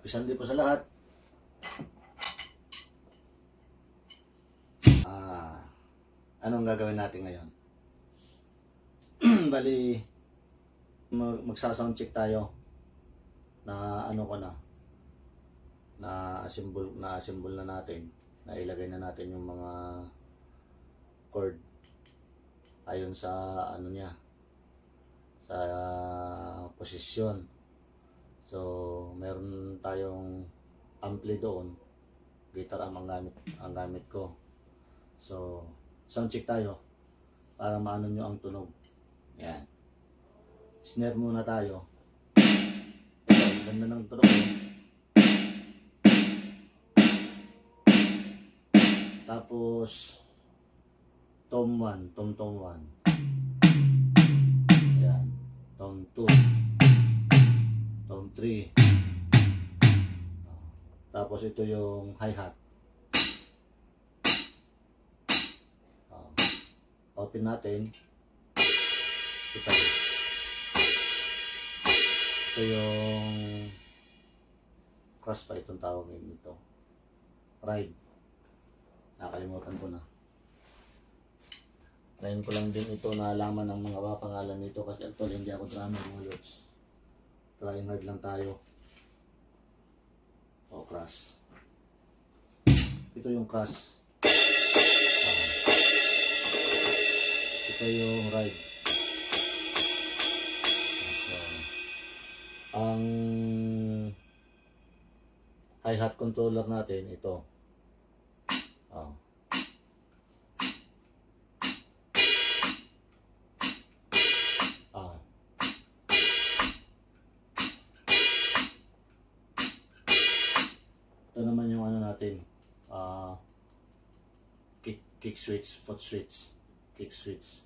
Happy Sunday po sa lahat. Anong gagawin natin ngayon? Bali, magsa-sound check tayo na ano ko na assemble na natin, na ilagay na natin yung mga cord ayon sa ano niya, sa posisyon. So meron tayong ampli doon, guitar ang gamit ko. So sound check tayo para maano nyo ang tunog. Yan, snare muna tayo. Ang ganda ng tunog. Tapos tom 1, tom 1. Ayan, tom 2, tom 3. Tapos ito yung hi-hat. Open natin. Ito yung cross pa itong tawagin nito. Ride. Nakalimutan ko na. Trying ko lang din ito na alaman ng mga pangalan nito kasi actually hindi ako drummer mga lods. Trying hard lang tayo. O cross. Ito yung cross. Ito yung ride. So, ang hi-hat controller natin ito. Ito naman yung ano natin, kick switch, foot switch, kick switch.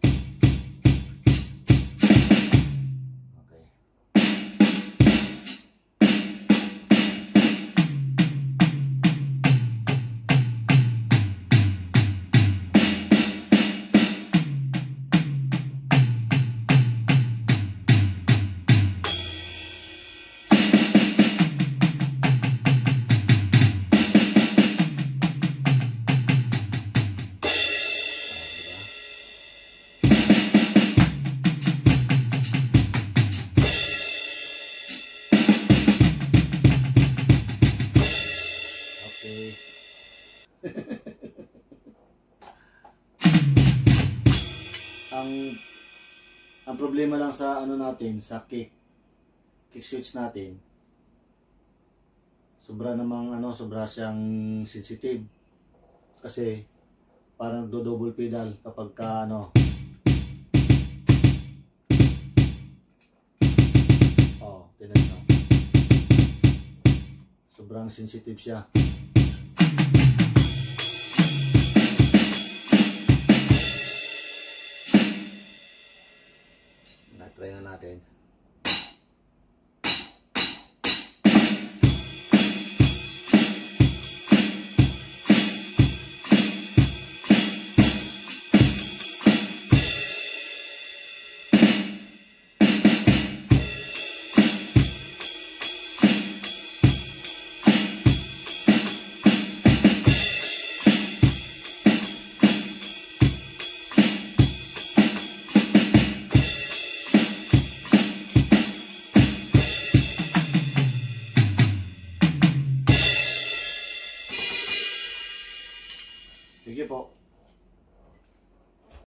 Okay. Ang problema lang sa ano natin, sa kick switch natin, sobra siyang sensitive kasi parang do-double pedal kapag ka tinan nyo, sobrang sensitive siya. Try na natin. Sige po.